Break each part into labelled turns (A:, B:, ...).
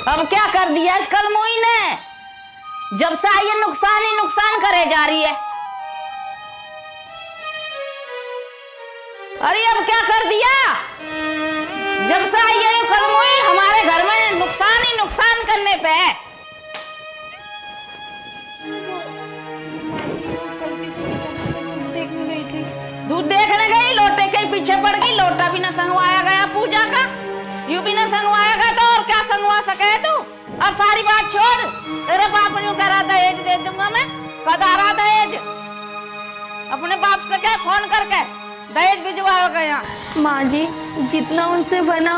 A: अब क्या कर दिया इस कलमोई ने? जब से आई है नुकसान ही नुकसान करे जा रही है। अरे अब क्या कर दिया? जब से आई है कलमोई हमारे घर में नुकसान ही नुकसान करने पे है। दूध देखने गई, लोटे के पीछे पड़ गई। लोटा भी ना संगवाया गया पूजा का, यूं भी ना संगवाया गया तो और क्या संगवा सके तू? और सारी बात छोड़, तेरे बाप ने कह रहा दहेज दे दूंगा मैं। कद आ रहा दहेज? अपने बाप से क्या फोन करके दहेज भिजवाओ गया?
B: माँ जी, जितना उनसे बना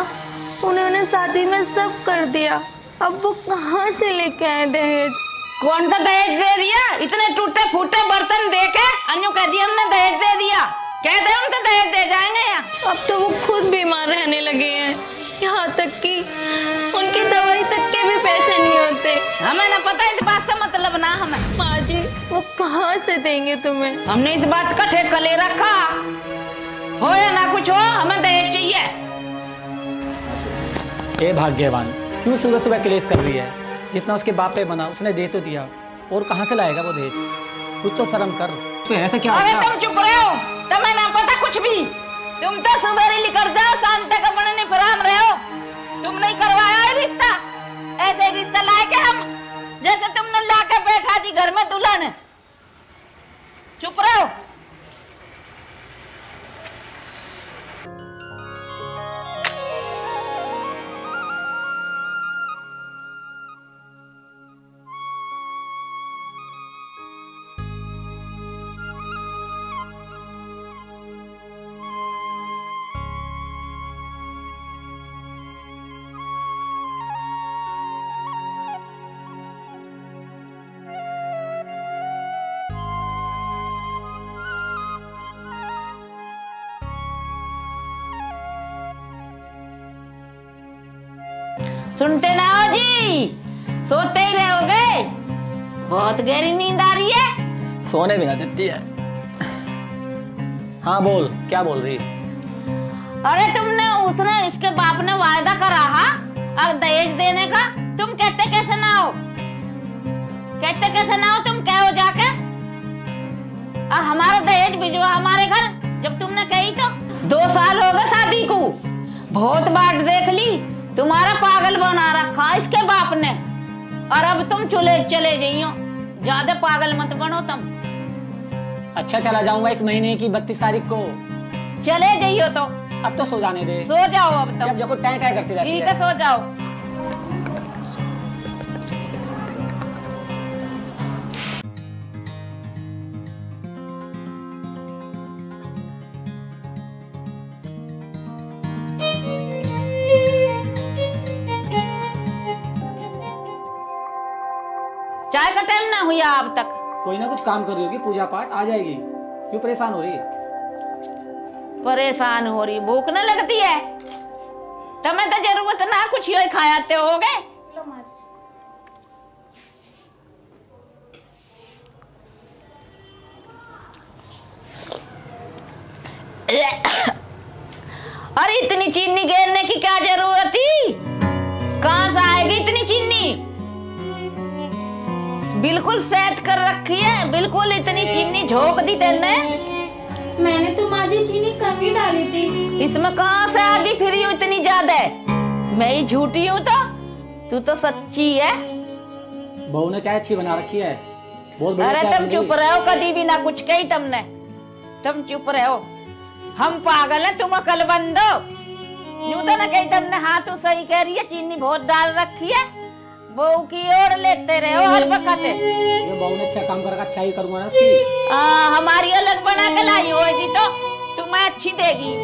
B: उन्होंने शादी में सब कर दिया। अब वो कहाँ से लेके आए दहेज?
A: कौन सा दहेज दे दिया? इतने टूटे फूटे बर्तन देके अन्यू कह दिया हमने दहेज दे दिया। कह दे उनसे दहेज दे जाएंगे यहाँ।
B: अब तो वो खुद बीमार रहने लगे हैं, यहाँ तक कि उनकी दवाई तक के भी पैसे नहीं होते।
A: हमें ना पता इस बात से मतलब ना हमें।
B: माँ जी, वो कहाँ से देंगे तुम्हें?
A: हमने इस बात का ठेका ले रखा, हो या ना कुछ हो हमें दहेज चाहिए।
C: ए भाग्यवान, क्यों सुबह सुबह क्लेश कर रही है? जितना उसके बाप पे बना उसने दे तो दिया, और कहाँ से लाएगा वो दहेज? कुछ तो शर्म कर। तो ऐसा क्या?
A: अरे तुम चुप रहे हो, तुम्हें ना पता कुछ भी। तुम तो सुबह निकल जाओ, शाम तक अपने निफराम रहे हो। तुम नहीं करवाया है रिश्ता, ऐसे रिश्ता लाए के हम, जैसे तुमने ला के बैठा दी घर में दुल्हन। चुप रहो। सुनते ना हो जी, सोते ही रहोगे? बहुत गहरी नींद आ रही है।
C: सोने भी ना देती है। हाँ बोल, क्या बोल रही?
A: अरे तुमने उसने इसके बाप ने वायदा करा हा अब दहेज देने का, तुम कहते कैसे ना हो? कहते कैसे ना हो? तुम कहो जाके हमारा दहेज भिजवा हमारे घर। जब तुमने कही तो 2 साल हो गए शादी को, बहुत बात देख ली। तुम्हारा पागल बना रखा इसके बाप ने, और अब तुम चले जाइयो। ज्यादा पागल मत बनो तुम।
C: अच्छा चला जाऊंगा इस महीने की 32 तारीख को।
A: चले जाइयो तो
C: अब तो सो जाने दे।
A: सो जाओ अब तो।
C: जब जब टाइम टाइम करती रहती है।
A: ठीक है, सो जाओ। चाय का टाइम ना हुआ अब तक।
C: कोई ना कुछ काम कर रही होगी, पूजा पाठ आ जाएगी। क्यों परेशान हो रही है?
A: परेशान हो रही, भूख न लगती है? तुम्हें तो जरूरत ना कुछ ही खाते होगे। अरे इतनी चीनी घेरने की क्या जरूरत थी? कहाँ से आएगी इतनी चीनी? बिल्कुल सेट कर रखी है, बिल्कुल इतनी चीनी झोंक दी तेने।
B: मैंने तो माँ जी चीनी कम ही डाली थी। इसमें
A: कहाँ से आ गई फिर यूं इतनी ज्यादा? मैं ही झूठी हूँ तो तू तो सच्ची है।
C: बहू ने चाय अच्छी बना रखी है, बहुत बढ़िया।
A: अरे तुम चुप रहो, कभी भी ना कुछ कही तुमने। तुम चुप रहो, हम पागल हैं, तुम अकलमंद हो। यूं तो ना कही तुमने। हाँ तू सही कह रही है, चीनी बहुत डाल रखी है। बहू की ओर लेते रहे हो हर वक्त।
C: ये बहू ने अच्छा काम करेगा, अच्छा ही करूंगा ना उसकी।
A: हमारी अलग बना के लाई होगी तो तुम्हें अच्छी देगी।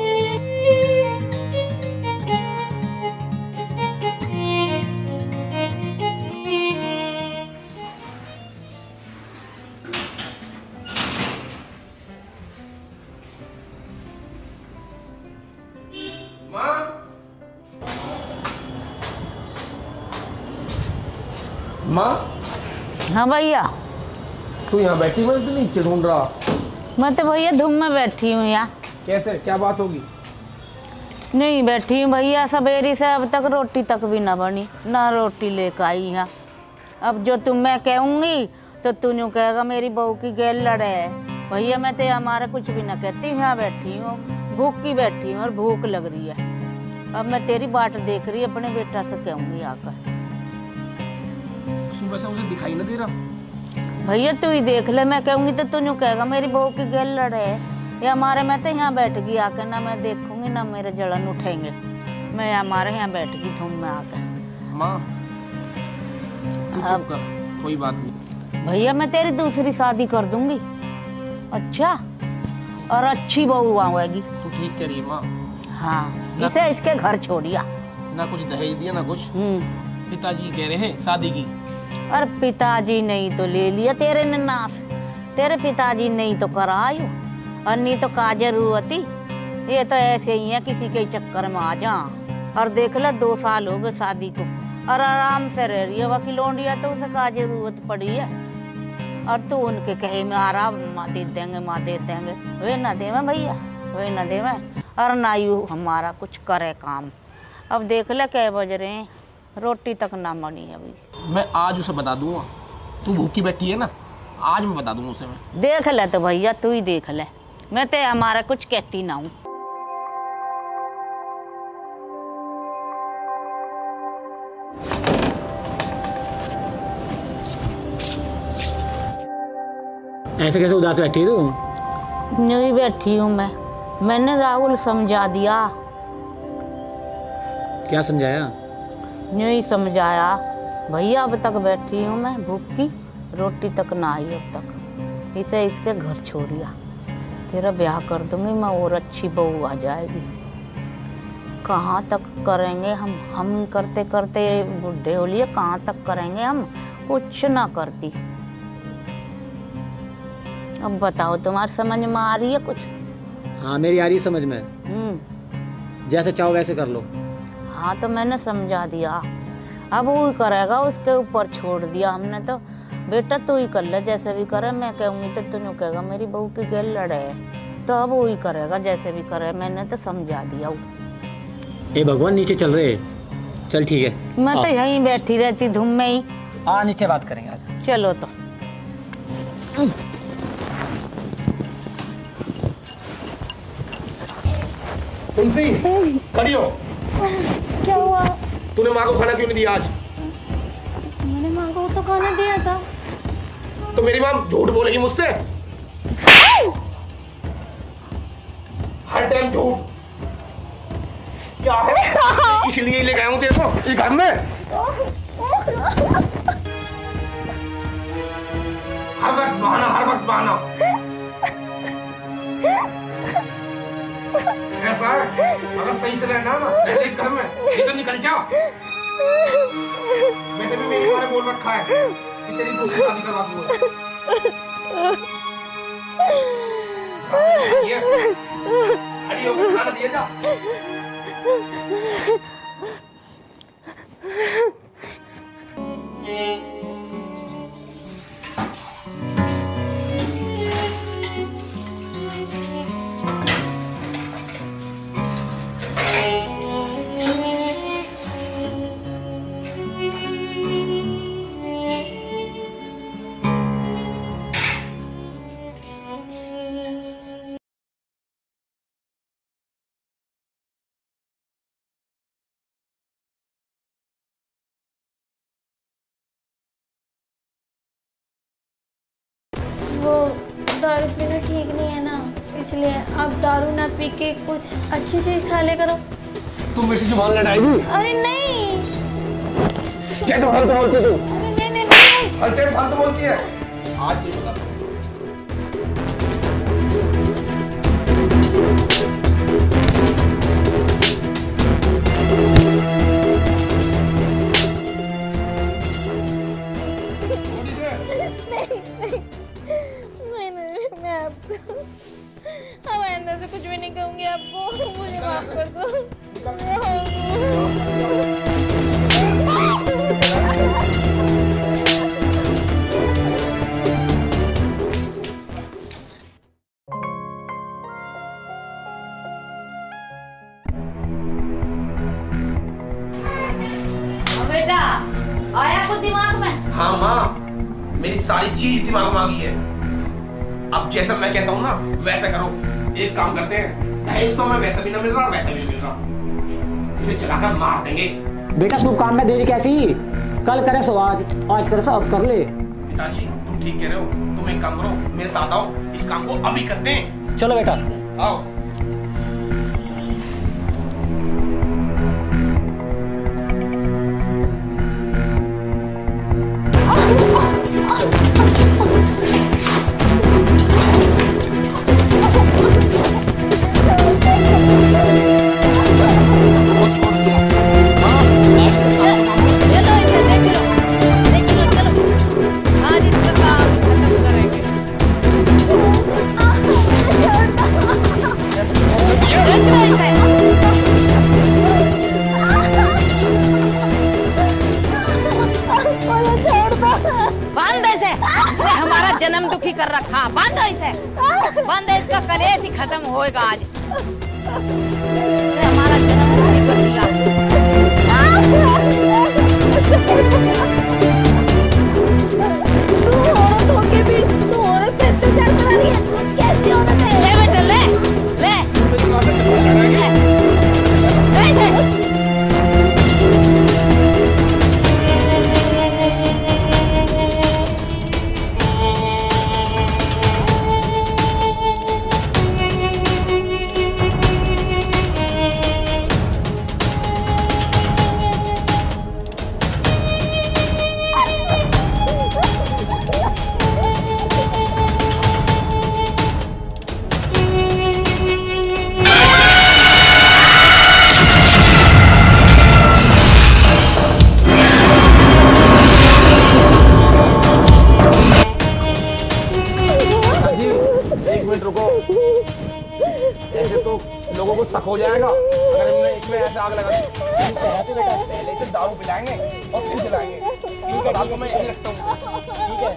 D: माँ।
A: हाँ भैया।
D: तू यहाँ बैठी हुई तो नीचे ढूंढ रहा?
A: मैं तो भैया धूम में बैठी हूँ यहाँ।
D: कैसे, क्या बात होगी?
A: नहीं बैठी हूँ भैया, सवेरे से अब तक रोटी तक भी ना बनी, ना रोटी लेकर आई है। अब जो तुम मैं कहूँगी तो तू यूँ कहेगा मेरी बहू की गैल लड़े है। भैया मैं तो हमारा कुछ भी ना कहती हूँ, यहाँ बैठी हूँ भूख की बैठी हूँ और भूख लग रही है। अब मैं तेरी बाट देख रही अपने बेटा से कहूँगी आकर।
D: सुबह से उसे दिखाई ना दे रहा।
A: भैया तू ही देख ले, मैं कहूँगी तो तू यूँ कहेगा मेरी बहू की गैल लड़े है। ये हमारे मैं तो यहाँ बैठ गई आकर, ना मैं देखूंगी ना मेरे जलन उठेंगे। मैं हमारे यहाँ बैठ गई धूम में आकर।
D: माँ तू चुप कर, कोई बात नहीं।
A: भैया मैं तेरी दूसरी शादी कर दूंगी, अच्छा, और अच्छी बहू आएगी।
D: तू ठीक कह रही है माँ।
A: हाँ, इसे इसके घर छोड़िया।
D: ना कुछ दहेज दिया ना कुछ। पिताजी कह रहे हैं शादी की।
A: और पिताजी नहीं तो ले लिया तेरे ने नाश, तेरे पिताजी नहीं तो करायो, और नहीं तो का जरूरत ही। ये तो ऐसे ही है किसी के चक्कर में आ जा। और देख ले 2 साल हो गए शादी को और आराम से रह रही है वकील लोंडिया, तो उसे का जरूरत पड़ी है। और तू उनके कहे में आ रहा माँ दे देंगे माँ दे देंगे, वे ना देवे भैया, वे ना देवे। और ना यू हमारा कुछ करे काम। अब देख ले क्या बज रहे हैं, रोटी तक ना बनी अभी।
D: मैं आज उसे बता दूंगा, तू भूखी बैठी है ना, आज मैं बता दूंगा उसे। मैं
A: देख ले तो भैया, तू ही देख ले, मैं तो हमारा कुछ कहती ना हूँ।
C: ऐसे कैसे उदास बैठी है तू?
A: यूं ही बैठी हूँ मैंने राहुल समझा दिया।
C: क्या समझाया?
A: यूं ही समझाया भैया, अब तक बैठी हूँ मैं भूखी, रोटी तक ना आई अब तक, इसे इसके घर छोड़िया। तेरा ब्याह कर दूंगी मैं और अच्छी बहू आ जाएगी। कहाँ तक करेंगे हम करते करते बुढ़े हो लिए, कहाँ तक करेंगे हम, कुछ ना करती। अब बताओ तुम्हारी समझ में आ रही है कुछ?
C: हाँ मेरी आ रही समझ में। जैसे चाहो वैसे कर लो।
A: हाँ तो मैंने समझा दिया, अब वो ही करेगा, उसके ऊपर छोड़ दिया हमने। तो बेटा तू ही कर ले जैसे भी करे, मैं कहूँगी तो तू यूँ कहेगा मेरी बहू की गैल लड़े है, तो अब वो ही करेगा जैसे भी करे, मैंने तो समझा दिया।
C: ए भगवान नीचे चल रहे, चल ठीक है।
A: मैं तो यहीं बैठी रहती धूम में ही।
C: हाँ नीचे बात करेंगे आज।
A: चलो तो
D: तुलसी खड़ी हो।
B: क्या हुआ?
D: तूने माँ को खाना क्यों नहीं दिया आज?
B: मैंने माँ को तो खाना दिया था।
D: तो मेरी माँ झूठ बोलेगी मुझसे? हर टाइम झूठ। क्या है? इसलिए ले गया हूँ तेरे को इस घर में। हर वक्त बहाना, हर वक्त बहाना। ऐसा है, अगर सही से रहना ना इस घर में, ये तो निकल जा। मैंने भी मेरे बारे बोल रखा है कि तेरी दूसरी शादी करवा दूंगा। खड़ी होकर खाना दिए जा।
B: वो दारू पीना ठीक नहीं है ना, इसलिए आप दारू ना पी के कुछ अच्छी चीज खा ले करो।
D: तुम मेरी जुबान लड़ाएगी?
B: अरे नहीं।
D: कैसे फालतू बोलती तू?
B: अरे नहीं नहीं नहीं।
D: हर टाइम फालतू बोलती है। आज नहीं पता।
B: मैं आपको अब आइंदा से कुछ भी नहीं कहूँगी आपको, मुझे माफ कर दो।
A: आया कुछ दिमाग में?
D: हाँ माँ, मेरी सारी चीज दिमाग में आ गई है। अब जैसा मैं कहता हूँ ना वैसा करो। एक काम करते हैं, दहेज तो हमें वैसा भी ना मिल रहा और वैसा भी मिल रहा, इसे चलाकर मार देंगे।
C: बेटा शुभ काम में देरी कैसी? कल करे सो आज करे सो अब कर ले।
D: पिताजी तुम ठीक कह रहे हो, तुम एक काम करो, मेरे साथ आओ, इस काम को अभी करते हैं।
C: चलो बेटा
D: आओ।
A: जन्म दुखी कर रखा। बंद है इसे, बंद है, इसका कलेश ही खत्म होएगा आज। हमारा जन्म दुखी कर दिया।
B: तू औरत होके भी तू औरत पे अत्याचार करा रही है, कैसी औरत है?
A: ले बेटा ले ले,
D: लोगों को शक हो जाएगा अगर हमने इसमें ऐसे आग लगा दी। पहले इसे दारू पिलाएंगे और फिर जलाएंगे। ठीक है, आपको मैं यही रखता हूँ। ठीक है।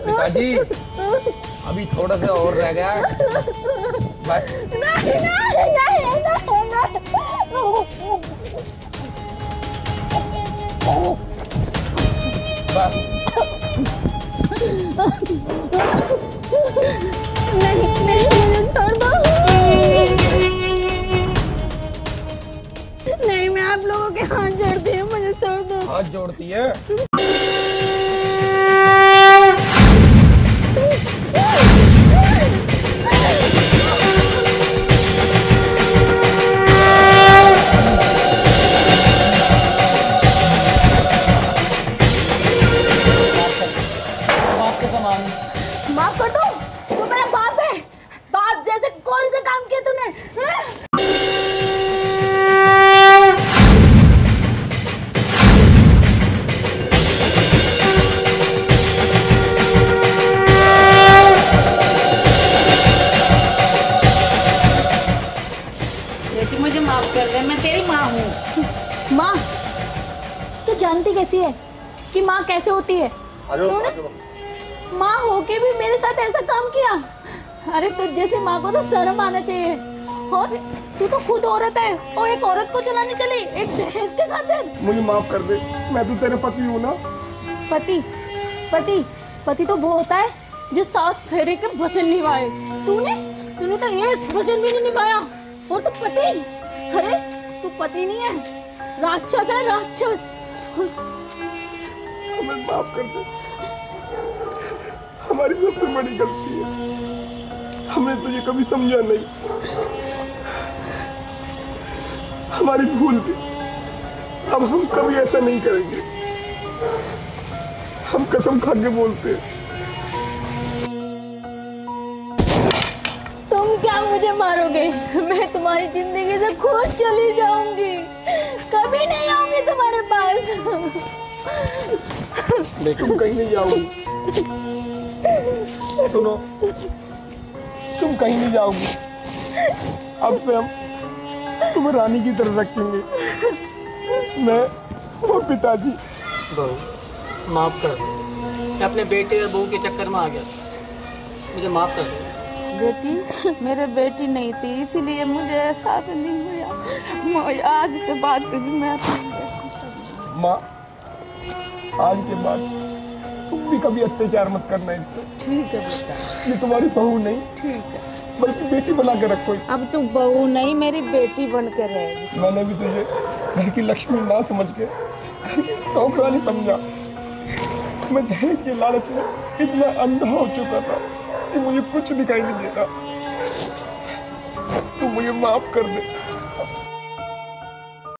D: पिताजी अभी थोड़ा सा और रह गया बस।
B: नहीं नहीं नहीं
D: बस।
B: नहीं नहीं मुझे छोड़ दो। नहीं मैं आप लोगों के हाथ जोड़ती हूँ, मुझे छोड़ दो।
D: हाथ जोड़ती है?
B: माफ कर दो, तू मेरा बाप है। बाप जैसे कौन से काम किए तूने?
A: बेटी मुझे माफ कर दे, मैं तेरी माँ हूँ।
B: माँ तू जानती कैसी है कि माँ कैसे होती है? तूने माँ होके भी मेरे साथ ऐसा काम किया। अरे तुझ जैसे माँ को तो शर्म आना चाहिए। और तू तो खुद औरत है और एक औरत को चलाने चली एक दहेज के खातिर।
D: मुझे माफ कर दे, मैं तो तेरे पति हूँ ना।
B: पति पति पति तो वो होता है जो 7 फेरे के वचन निभाए। तूने तो एक वचन भी नहीं निभाया और तू पति। अरे तू पति नहीं है, राक्षस है, राक्षस।
D: हमें माफ कर दे, हमारी सबसे बड़ी गलती है, हमने तुझे कभी समझा नहीं, हमारी भूल थी। अब हम कभी ऐसा नहीं करेंगे, हम कसम खा के बोलते हैं।
B: तुम क्या मुझे मारोगे, मैं तुम्हारी जिंदगी से खुद चली जाऊंगी, कभी नहीं आऊंगी तुम्हारे पास।
E: तुम कहीं नहीं जाओगी, सुनो, तुम कहीं नहीं जाओगी। अब से हम तुम्हें रानी की तरह रखेंगे, मैं और पिताजी।
C: बहू माफ़ कर दो, मैं अपने बेटे और बहू के चक्कर में आ गया, मुझे माफ़ कर दो।
A: बेटी मेरे बेटी नहीं थी, इसीलिए मुझे एहसास नहीं हुआ। आज से बाद से भी मैं
E: माँ, आज के बाद तुम भी कभी अत्याचार मत करना इस पर।
A: ठीक है बेटा,
E: ये तुम्हारी बहू नहीं,
A: ठीक है,
E: बल्कि बेटी बना के रखो।
A: अब तू बहू नहीं मेरी बेटी बन के रहेगी।
E: मैंने भी तुझे घर की लक्ष्मी ना समझ के नौकरानी समझा। मैं दहेज के लालच में इतना अंधा हो चुका था कि मुझे कुछ दिखाई नहीं देता। तू मुझे माफ कर दे।